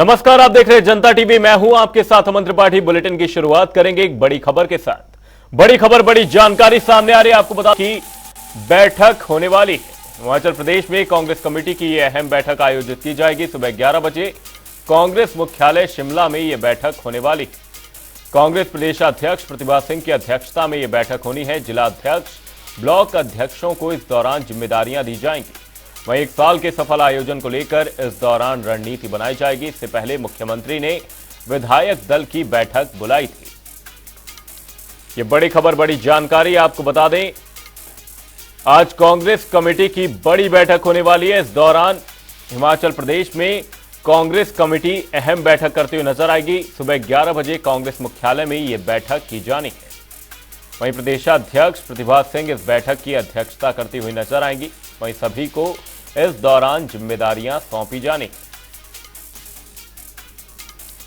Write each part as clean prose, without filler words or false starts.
नमस्कार, आप देख रहे हैं जनता टीवी। मैं हूं आपके साथ अमन त्रिपाठी। बुलेटिन की शुरुआत करेंगे एक बड़ी खबर के साथ। बड़ी खबर, बड़ी जानकारी सामने आ रही है। आपको बता कि बैठक होने वाली है। हिमाचल प्रदेश में कांग्रेस कमेटी की यह अहम बैठक आयोजित की जाएगी। सुबह 11 बजे कांग्रेस मुख्यालय शिमला में यह बैठक होने वाली है। कांग्रेस प्रदेशाध्यक्ष प्रतिभा सिंह की अध्यक्षता में यह बैठक होनी है। जिला अध्यक्ष, ब्लॉक अध्यक्षों को इस दौरान जिम्मेदारियां दी जाएंगी। वहीं 1 साल के सफल आयोजन को लेकर इस दौरान रणनीति बनाई जाएगी। इससे पहले मुख्यमंत्री ने विधायक दल की बैठक बुलाई थी। ये बड़ी खबर, बड़ी जानकारी आपको बता दें, आज कांग्रेस कमेटी की बड़ी बैठक होने वाली है। इस दौरान हिमाचल प्रदेश में कांग्रेस कमेटी अहम बैठक करते हुए नजर आएगी। सुबह 11 बजे कांग्रेस मुख्यालय में यह बैठक की जानी है। वहीं प्रदेशाध्यक्ष प्रतिभा सिंह इस बैठक की अध्यक्षता करती हुई नजर आएंगी। वहीं सभी को इस दौरान जिम्मेदारियां सौंपी जानी।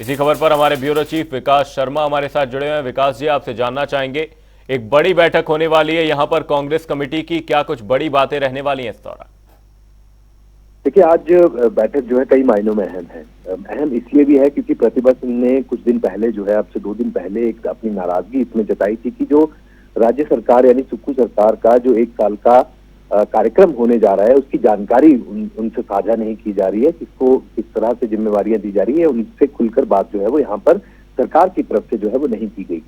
इसी खबर पर हमारे ब्यूरो चीफ विकास शर्मा हमारे साथ जुड़े हुए हैं। विकास जी, आपसे जानना चाहेंगे, एक बड़ी बैठक होने वाली है यहां पर कांग्रेस कमेटी की, क्या कुछ बड़ी बातें रहने वाली हैं इस दौरान? देखिए, आज बैठक जो है कई मायनों में अहम है। अहम इसलिए भी है क्योंकि प्रतिभा सिंह ने कुछ दिन पहले जो है, अब से 2 दिन पहले, एक अपनी नाराजगी इसमें जताई थी कि जो राज्य सरकार यानी सुक्खू सरकार का जो 1 साल का कार्यक्रम होने जा रहा है, उसकी जानकारी उनसे साझा नहीं की जा रही है। किसको किस तरह से जिम्मेवारियां दी जा रही है, उनसे खुलकर बात जो है वो यहाँ पर सरकार की तरफ से जो है वो नहीं की गई।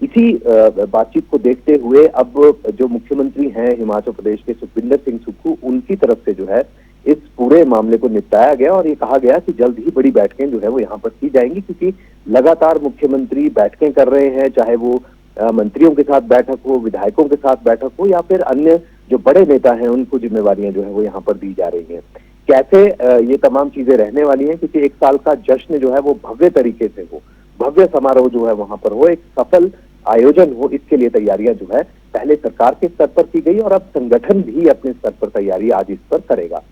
इसी बातचीत को देखते हुए अब जो मुख्यमंत्री हैं हिमाचल प्रदेश के, सुखविंदर सिंह सुक्खू, उनकी तरफ से जो है इस पूरे मामले को निपटाया गया और ये कहा गया कि जल्द ही बड़ी बैठकें जो है वो यहाँ पर की जाएंगी, क्योंकि लगातार मुख्यमंत्री बैठकें कर रहे हैं, चाहे वो मंत्रियों के साथ बैठक हो, विधायकों के साथ बैठक हो, या फिर अन्य जो बड़े नेता हैं उनको जिम्मेवारियां जो है वो यहाँ पर दी जा रही हैं। कैसे ये तमाम चीजें रहने वाली हैं, क्योंकि 1 साल का जश्न जो है वो भव्य तरीके से हो, भव्य समारोह जो है वहां पर हो, एक सफल आयोजन हो, इसके लिए तैयारियां जो है पहले सरकार के स्तर पर की गई और अब संगठन भी अपने स्तर पर तैयारी आज इस पर करेगा।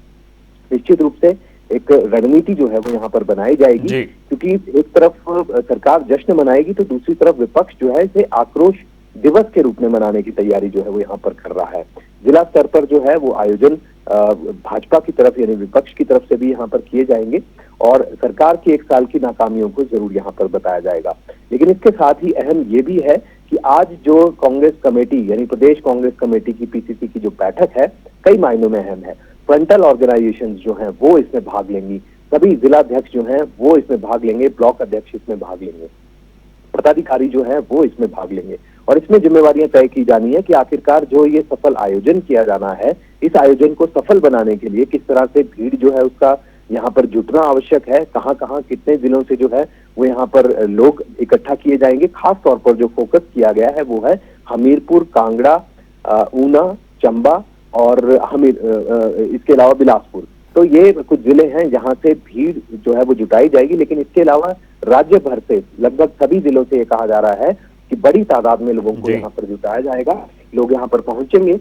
निश्चित रूप से एक रणनीति जो है वो यहाँ पर बनाई जाएगी, क्योंकि एक तरफ सरकार जश्न मनाएगी तो दूसरी तरफ विपक्ष जो है इसे आक्रोश दिवस के रूप में मनाने की तैयारी जो है वो यहाँ पर कर रहा है। जिला स्तर पर जो है वो आयोजन भाजपा की तरफ यानी विपक्ष की तरफ से भी यहाँ पर किए जाएंगे और सरकार की 1 साल की नाकामियों को जरूर यहाँ पर बताया जाएगा। लेकिन इसके साथ ही अहम ये भी है कि आज जो कांग्रेस कमेटी यानी प्रदेश कांग्रेस कमेटी की, पीसीसी की जो बैठक है, कई मायनों में अहम है। फ्रंटल ऑर्गेनाइजेशंस जो हैं वो इसमें भाग लेंगी, सभी जिलाध्यक्ष जो हैं वो इसमें भाग लेंगे, ब्लॉक अध्यक्ष इसमें भाग लेंगे, पदाधिकारी जो है वो इसमें भाग लेंगे और इसमें जिम्मेवारियां तय की जानी है कि आखिरकार जो ये सफल आयोजन किया जाना है, इस आयोजन को सफल बनाने के लिए किस तरह से भीड़ जो है उसका यहाँ पर जुटना आवश्यक है, कहाँ कहाँ कितने जिलों से जो है वो यहाँ पर लोग इकट्ठा किए जाएंगे। खास तौर पर जो फोकस किया गया है वो है हमीरपुर, कांगड़ा, ऊना, चंबा और इसके अलावा बिलासपुर। तो ये कुछ जिले हैं जहां से भीड़ जो है वो जुटाई जाएगी। लेकिन इसके अलावा राज्य भर से लगभग सभी जिलों से ये कहा जा रहा है कि बड़ी तादाद में लोगों को यहाँ पर जुटाया जाएगा। लोग यहाँ पर पहुंचेंगे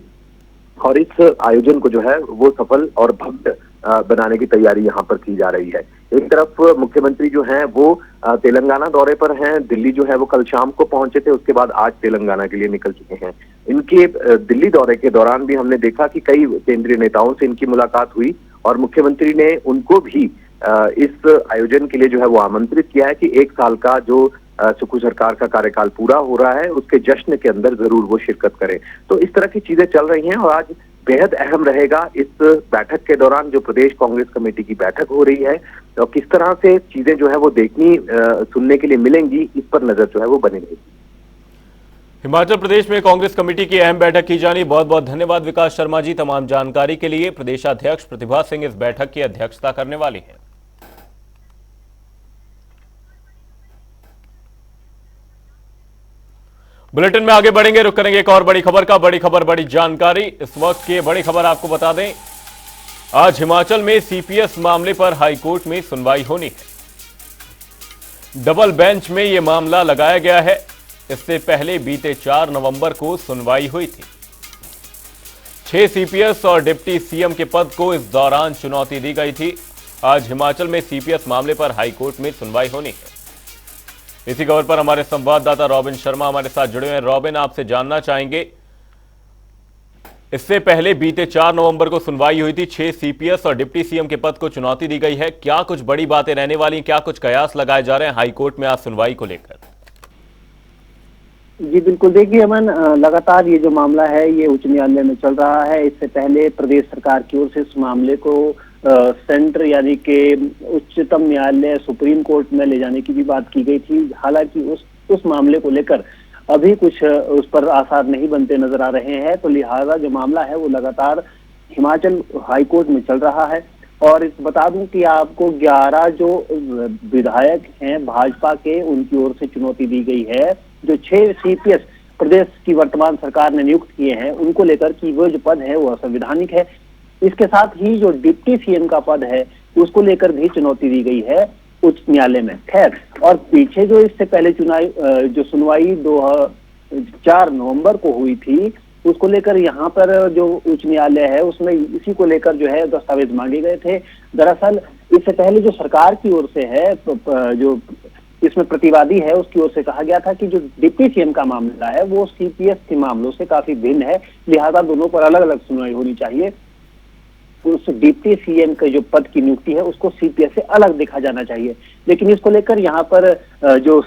और इस आयोजन को जो है वो सफल और भव्य बनाने की तैयारी यहाँ पर की जा रही है। एक तरफ मुख्यमंत्री जो हैं वो तेलंगाना दौरे पर हैं, दिल्ली जो है वो कल शाम को पहुंचे थे, उसके बाद आज तेलंगाना के लिए निकल चुके हैं। इनके दिल्ली दौरे के दौरान भी हमने देखा कि कई केंद्रीय नेताओं से इनकी मुलाकात हुई और मुख्यमंत्री ने उनको भी इस आयोजन के लिए जो है वो आमंत्रित किया है कि 1 साल का जो सुक्खू सरकार का कार्यकाल पूरा हो रहा है उसके जश्न के अंदर जरूर वो शिरकत करें। तो इस तरह की चीजें चल रही हैं और आज बेहद अहम रहेगा इस बैठक के दौरान जो प्रदेश कांग्रेस कमेटी की बैठक हो रही है, तो किस तरह से चीजें जो है वो देखनी सुनने के लिए मिलेंगी, इस पर नजर जो है वो बनी रहेगी। हिमाचल प्रदेश में कांग्रेस कमेटी की अहम बैठक की जानी। बहुत बहुत धन्यवाद विकास शर्मा जी तमाम जानकारी के लिए। प्रदेशाध्यक्ष प्रतिभा सिंह इस बैठक की अध्यक्षता करने वाली हैं। बुलेटिन में आगे बढ़ेंगे, रुक करेंगे एक और बड़ी खबर का। बड़ी खबर, बड़ी जानकारी। इस वक्त की बड़ी खबर आपको बता दें, आज हिमाचल में सीपीएस मामले पर हाईकोर्ट में सुनवाई होनी है। डबल बेंच में यह मामला लगाया गया है। इससे पहले बीते 4 नवंबर को सुनवाई हुई थी। 6 सीपीएस और डिप्टी सीएम के पद को इस दौरान चुनौती दी गई थी। आज हिमाचल में सीपीएस मामले पर हाईकोर्ट में सुनवाई होनी है। इसी खबर पर हमारे संवाददाता रॉबिन शर्मा हमारे साथ जुड़े हुए हैं। रॉबिन, आपसे जानना चाहेंगे, इससे पहले बीते 4 नवंबर को सुनवाई हुई थी। 6 सीपीएस और डिप्टी सीएम के पद को चुनौती दी गई है। क्या कुछ बड़ी बातें रहने वाली हैं, क्या कुछ कयास लगाए जा रहे हैं हाईकोर्ट में आज सुनवाई को लेकर? जी बिल्कुल, देखिए अमन, लगातार ये जो मामला है ये उच्च न्यायालय में चल रहा है। इससे पहले प्रदेश सरकार की ओर से इस मामले को सेंटर यानी कि उच्चतम न्यायालय सुप्रीम कोर्ट में ले जाने की भी बात की गई थी। हालांकि उस मामले को लेकर अभी कुछ उस पर आसार नहीं बनते नजर आ रहे हैं, तो लिहाजा जो मामला है वो लगातार हिमाचल हाईकोर्ट में चल रहा है। और बता दूं कि आपको 11 जो विधायक हैं भाजपा के, उनकी ओर से चुनौती दी गई है। जो 6 सीपीएस प्रदेश की वर्तमान सरकार ने नियुक्त किए हैं उनको लेकर कि वो जो पद है वो असंवैधानिक है। इसके साथ ही जो डिप्टी सीएम का पद है उसको लेकर भी चुनौती दी गई है उच्च न्यायालय में। खैर, और पीछे जो इससे पहले जो सुनवाई 4 नवंबर को हुई थी उसको लेकर यहाँ पर जो उच्च न्यायालय है उसमें इसी को लेकर जो है दस्तावेज मांगे गए थे। दरअसल इससे पहले जो सरकार की ओर से है, जो इसमें प्रतिवादी है, उसकी ओर से कहा गया था कि जो डिप्टी सीएम का मामला है वो सीपीएस के मामलों से काफी भिन्न है, लिहाजा दोनों पर अलग अलग सुनवाई होनी चाहिए। उस डिप्टी सीएम के जो पद की नियुक्ति है उसको सीपीएस से अलग देखा जाना चाहिए। लेकिन इसको लेकर यहाँ पर जो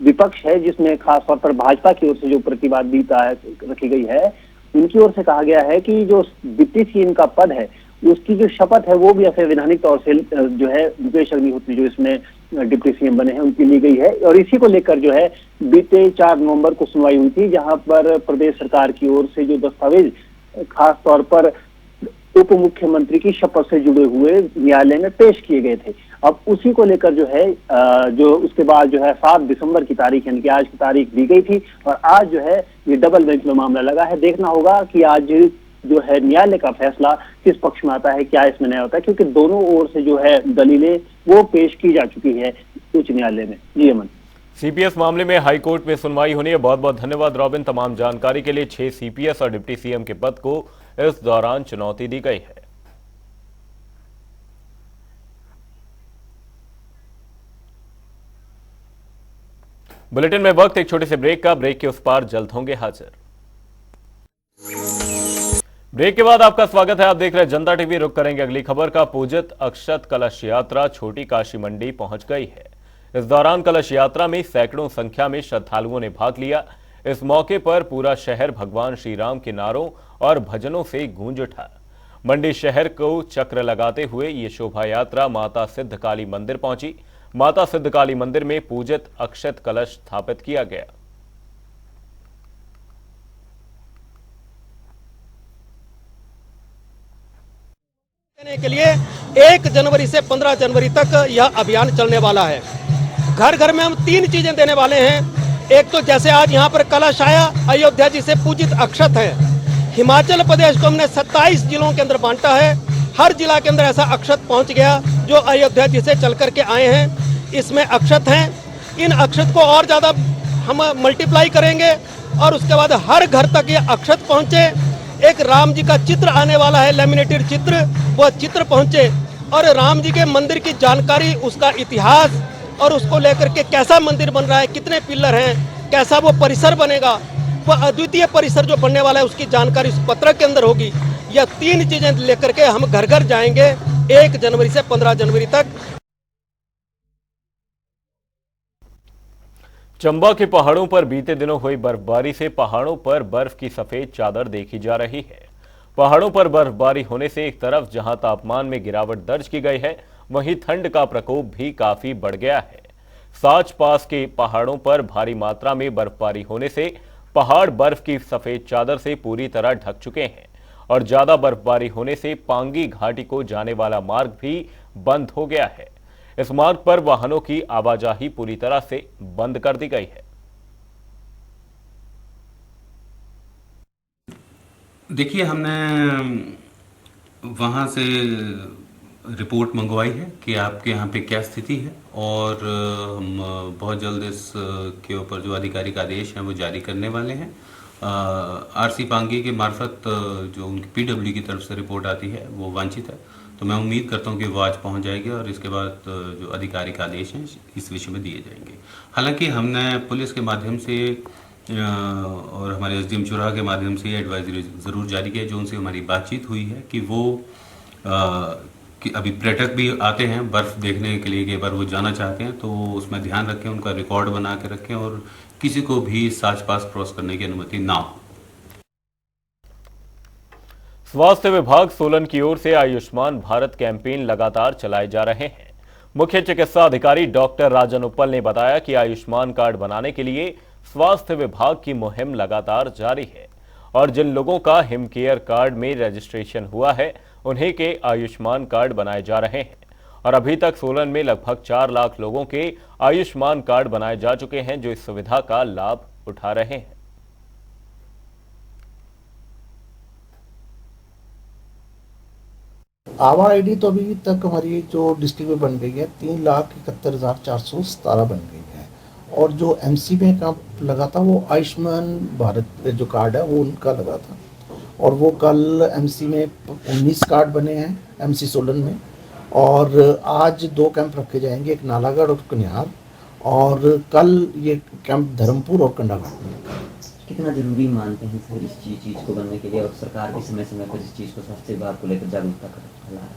विपक्ष है, जिसमें खासतौर पर भाजपा की ओर से जो प्रतिवादिता रखी गई है, उनकी ओर से कहा गया है कि जो डिप्टी सीएम का पद है उसकी जो शपथ है वो भी असंवैधानिक तौर से जो है मुकेश अग्निहोत्री जो इसमें डिप्टी सीएम बने हैं उनकी ली गई है। और इसी को लेकर जो है बीते 4 नवंबर को सुनवाई हुई थी, जहां पर प्रदेश सरकार की ओर से जो दस्तावेज खास तौर पर उप मुख्यमंत्री की शपथ से जुड़े हुए न्यायालय में पेश किए गए थे। अब उसी को लेकर जो है जो उसके बाद जो है 7 दिसंबर की तारीख यानी कि आज की तारीख दी गई थी और आज जो है ये डबल बेंच में मामला लगा है। देखना होगा कि आज जो है न्यायालय का फैसला किस पक्ष में आता है, क्या इसमें न्याय होता है, क्योंकि दोनों ओर से जो है दलीलें वो पेश की जा चुकी है उच्च न्यायालय में। जी अमन, सीपीएस मामले में हाईकोर्ट में सुनवाई होनी है। बहुत बहुत धन्यवाद रॉबिन तमाम जानकारी के लिए। 6 सीपीएस और डिप्टी सीएम के पद को इस दौरान चुनौती दी गई है। बुलेटिन में वक्त एक छोटे से ब्रेक का। ब्रेक के उस पार जल्द होंगे हाजिर। ब्रेक के बाद आपका स्वागत है। आप देख रहे हैं जनता टीवी। रुक करेंगे अगली खबर का। पूजित अक्षत कलश यात्रा छोटी काशी मंडी पहुंच गई है। इस दौरान कलश यात्रा में सैकड़ों संख्या में श्रद्धालुओं ने भाग लिया। इस मौके पर पूरा शहर भगवान श्री राम के नारों और भजनों से गूंज उठा। मंडी शहर को चक्र लगाते हुए ये शोभा यात्रा माता सिद्ध काली मंदिर पहुंची। माता सिद्ध काली मंदिर में पूजित अक्षत कलश स्थापित किया गया। देने के लिए 1 जनवरी से 15 जनवरी तक यह अभियान चलने वाला है। घर घर में हम 3 चीजें देने वाले हैं। एक तो जैसे आज यहाँ पर कलश आया, अयोध्या जी से पूजित अक्षत है। हिमाचल प्रदेश को हमने 27 जिलों के अंदर बांटा है। हर जिला के अंदर ऐसा अक्षत पहुंच गया जो अयोध्या जी से चल करके आए हैं। इसमें अक्षत हैं। इन अक्षत को और ज्यादा हम मल्टीप्लाई करेंगे और उसके बाद हर घर तक ये अक्षत पहुंचे। एक राम जी का चित्र आने वाला है, लेमिनेटेड चित्र, वह चित्र पहुंचे और राम जी के मंदिर की जानकारी, उसका इतिहास और उसको लेकर के कैसा मंदिर बन रहा है, कितने पिलर हैं, कैसा वो परिसर बनेगा, वह अद्वितीय परिसर जो बनने वाला है उसकी जानकारी उस पत्रक के अंदर होगी। यह 3 चीजें लेकर के हम घर घर जाएंगे 1 जनवरी से 15 जनवरी तक। चंबा के पहाड़ों पर बीते दिनों हुई बर्फबारी से पहाड़ों पर बर्फ की सफेद चादर देखी जा रही है। पहाड़ों पर बर्फबारी होने से एक तरफ जहां तापमान में गिरावट दर्ज की गई है, वहीं ठंड का प्रकोप भी काफी बढ़ गया है। साच पास के पहाड़ों पर भारी मात्रा में बर्फबारी होने से पहाड़ बर्फ की सफेद चादर से पूरी तरह ढक चुके हैं और ज्यादा बर्फबारी होने से पांगी घाटी को जाने वाला मार्ग भी बंद हो गया है। इस मार्ग पर वाहनों की आवाजाही पूरी तरह से बंद कर दी गई है। देखिए, हमने वहाँ से रिपोर्ट मंगवाई है कि आपके यहाँ पे क्या स्थिति है और हम बहुत जल्द इस के ऊपर जो आधिकारिक आदेश हैं वो जारी करने वाले हैं। आरसी पांगी के मार्फत जो उनकी पीडब्ल्यू की तरफ से रिपोर्ट आती है वो वांछित है, तो मैं उम्मीद करता हूँ कि वो आज पहुँच जाएगी और इसके बाद जो आधिकारिक आदेश हैं इस विषय में दिए जाएंगे। हालांकि हमने पुलिस के माध्यम से और हमारे एसडीएम चुराह के माध्यम से ये एडवाइजरी ज़रूर जारी किया, जो उनसे हमारी बातचीत हुई है कि वो कि अभी पर्यटक भी आते हैं बर्फ़ देखने के लिए, कि बार वो जाना चाहते हैं तो उसमें ध्यान रखें, उनका रिकॉर्ड बना के रखें और किसी को भी साच पास क्रॉस करने की अनुमति ना हो। स्वास्थ्य विभाग सोलन की ओर से आयुष्मान भारत कैंपेन लगातार चलाए जा रहे हैं। मुख्य चिकित्सा अधिकारी डॉक्टर राजन उप्पल ने बताया कि आयुष्मान कार्ड बनाने के लिए स्वास्थ्य विभाग की मुहिम लगातार जारी है और जिन लोगों का हिम केयर कार्ड में रजिस्ट्रेशन हुआ है उन्हीं के आयुष्मान कार्ड बनाए जा रहे हैं और अभी तक सोलन में लगभग 4 लाख लोगों के आयुष्मान कार्ड बनाए जा चुके हैं जो इस सुविधा का लाभ उठा रहे हैं। आवा आईडी तो अभी तक हमारी जो डिस्ट्रिक्ट में बन गई है 3,71,417 बन गई है और जो एमसी में का लगा था वो आयुष्मान भारत जो कार्ड है वो उनका लगा था और वो कल एमसी में 19 कार्ड बने हैं एमसी सोलन में और आज 2 कैंप रखे जाएंगे, एक नालागढ़ और कन्यार और कल ये कैंप धर्मपुर और कंडाघाट में। कितना जरूरी मानते हैं सर इस चीज़ को बनने के लिए और सरकार भी समय समय पर इस चीज़ को स्वास्थ्य विभाग को लेकर जागरूकता फैला रहा है?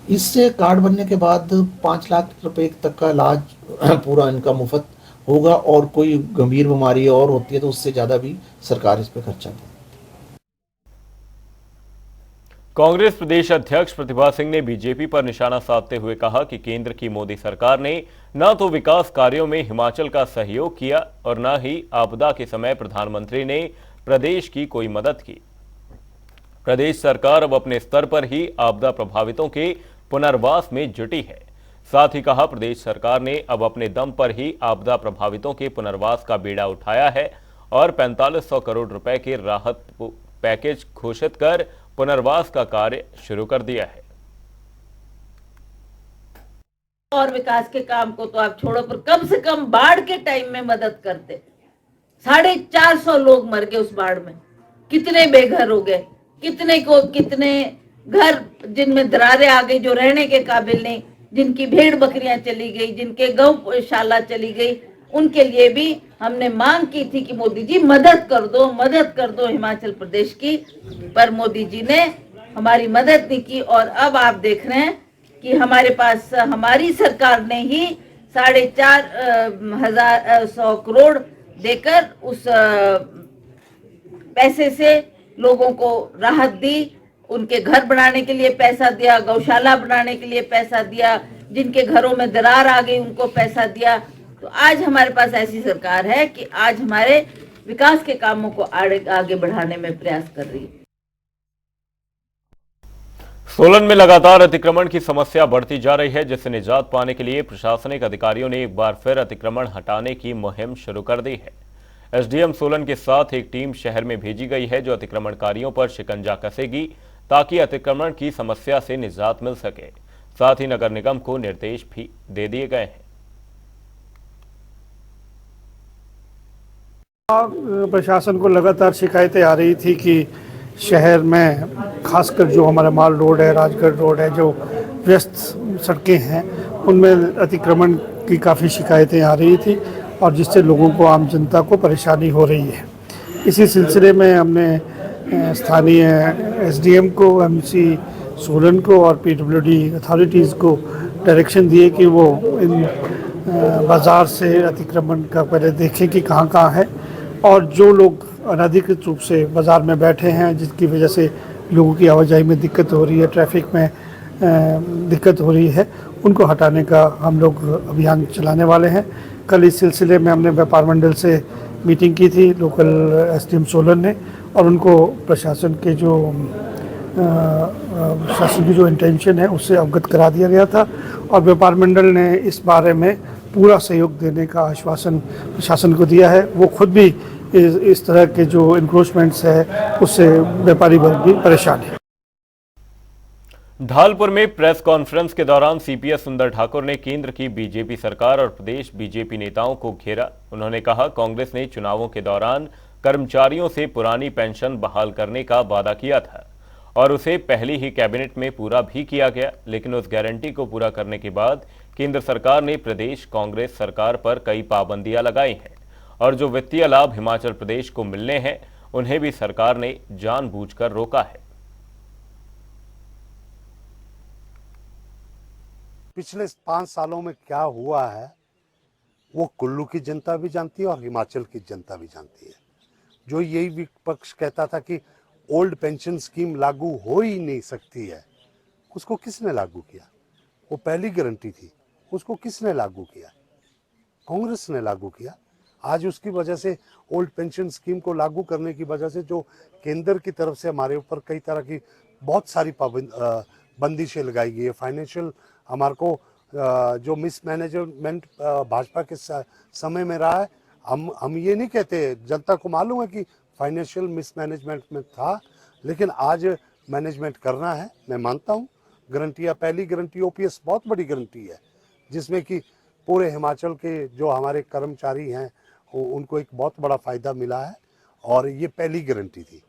इससे कार्ड बनने के बाद 5 लाख रुपए तक का इलाज पूरा इनका मुफ्त होगा और कोई गंभीर बीमारी और होती है तो उससे ज़्यादा भी सरकार इस पर खर्चा करती है। कांग्रेस प्रदेश अध्यक्ष प्रतिभा सिंह ने बीजेपी पर निशाना साधते हुए कहा कि केंद्र की मोदी सरकार ने न तो विकास कार्यों में हिमाचल का सहयोग किया और न ही आपदा के समय प्रधानमंत्री ने प्रदेश की कोई मदद की। प्रदेश सरकार अब अपने स्तर पर ही आपदा प्रभावितों के पुनर्वास में जुटी है। साथ ही कहा प्रदेश सरकार ने अब अपने दम पर ही आपदा प्रभावितों के पुनर्वास का बीड़ा उठाया है और 4500 करोड़ रुपए के राहत पैकेज घोषित कर पुनर्वास का कार्य शुरू कर दिया है। और विकास के काम को तो आप छोड़ो, पर कम से कम बाढ़ के टाइम में मदद करते। 450 लोग मर गए उस बाढ़ में, कितने बेघर हो गए, कितने घर जिनमें दरारें आ गई, जो रहने के काबिल नहीं, जिनकी भेड़ बकरियां चली गई, जिनके गौशाला चली गई, उनके लिए भी हमने मांग की थी कि मोदी जी मदद कर दो हिमाचल प्रदेश की, पर मोदी जी ने हमारी मदद नहीं की। और अब आप देख रहे हैं कि हमारे पास हमारी सरकार ने ही 4,500 करोड़ देकर उस पैसे से लोगों को राहत दी, उनके घर बनाने के लिए पैसा दिया, गौशाला बनाने के लिए पैसा दिया, जिनके घरों में दरार आ गई उनको पैसा दिया। तो आज हमारे पास ऐसी सरकार है कि आज हमारे विकास के कामों को आगे बढ़ाने में प्रयास कर रही है। सोलन में लगातार अतिक्रमण की समस्या बढ़ती जा रही है, जिससे निजात पाने के लिए प्रशासनिक अधिकारियों ने एक बार फिर अतिक्रमण हटाने की मुहिम शुरू कर दी है। एसडीएम सोलन के साथ एक टीम शहर में भेजी गई है जो अतिक्रमणकारियों पर शिकंजा कसेगी ताकि अतिक्रमण की समस्या से निजात मिल सके। साथ ही नगर निगम को निर्देश भी दे दिए गए हैं। प्रशासन को लगातार शिकायतें आ रही थी कि शहर में खासकर जो हमारा माल रोड है, राजगढ़ रोड है, जो व्यस्त सड़कें हैं उनमें अतिक्रमण की काफ़ी शिकायतें आ रही थी और जिससे लोगों को, आम जनता को परेशानी हो रही है। इसी सिलसिले में हमने स्थानीय एसडीएम को, एमसी सोलन को और पीडब्ल्यूडी अथॉरिटीज़ को डायरेक्शन दिए कि वो इन बाज़ार से अतिक्रमण का पहले देखें कि कहाँ कहाँ है और जो लोग अनधिकृत रूप से बाज़ार में बैठे हैं जिसकी वजह से लोगों की आवाजाही में दिक्कत हो रही है, ट्रैफिक में दिक्कत हो रही है, उनको हटाने का हम लोग अभियान चलाने वाले हैं। कल इस सिलसिले में हमने व्यापार मंडल से मीटिंग की थी लोकल एसडीएम सोलन ने और उनको प्रशासन के जो इंटेंशन है उससे अवगत करा दिया गया था और व्यापार मंडल ने इस बारे में पूरा सहयोग देने का आश्वासन प्रशासन को दिया है। वो खुद भी इस तरह के जो इंक्रोचमेंट्स है उससे व्यापारी वर्ग भी परेशान है। ढालपुर में प्रेस कॉन्फ्रेंस के दौरान सीपीएस सुंदर ठाकुर ने केंद्र की बीजेपी सरकार और प्रदेश बीजेपी नेताओं को घेरा। उन्होंने कहा कांग्रेस ने चुनावों के दौरान कर्मचारियों से पुरानी पेंशन बहाल करने का वादा किया था और उसे पहली ही कैबिनेट में पूरा भी किया गया, लेकिन उस गारंटी को पूरा करने के बाद केंद्र सरकार ने प्रदेश कांग्रेस सरकार पर कई पाबंदियां लगाई हैं और जो वित्तीय लाभ हिमाचल प्रदेश को मिलने हैं उन्हें भी सरकार ने जानबूझकर रोका है। पिछले 5 सालों में क्या हुआ है वो कुल्लू की जनता भी जानती है और हिमाचल की जनता भी जानती है। जो यही विपक्ष कहता था कि ओल्ड पेंशन स्कीम लागू हो ही नहीं सकती है, उसको किसने लागू किया? वो पहली गारंटी थी, उसको किसने लागू किया? कांग्रेस ने लागू किया। आज उसकी वजह से ओल्ड पेंशन स्कीम को लागू करने की वजह से जो केंद्र की तरफ से हमारे ऊपर कई तरह की बहुत सारी बंदिशें लगाई गई है। फाइनेंशियल हमारे को जो मिसमैनेजमेंट भाजपा के समय में रहा है, हम ये नहीं कहते, जनता को मालूम है कि फाइनेंशियल मिसमैनेजमेंट में था, लेकिन आज मैनेजमेंट करना है। मैं मानता हूँ गारंटियाँ, पहली गारंटी ओपीएस बहुत बड़ी गारंटी है जिसमें कि पूरे हिमाचल के जो हमारे कर्मचारी हैं उनको एक बहुत बड़ा फायदा मिला है और ये पहली गारंटी थी।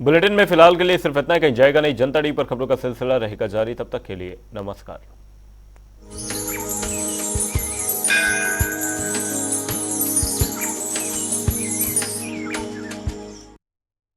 बुलेटिन में फिलहाल के लिए सिर्फ इतना, कहीं जाएगा नहीं। जनता टीवी पर खबरों का सिलसिला रहेगा जारी। तब तक के लिए नमस्कार।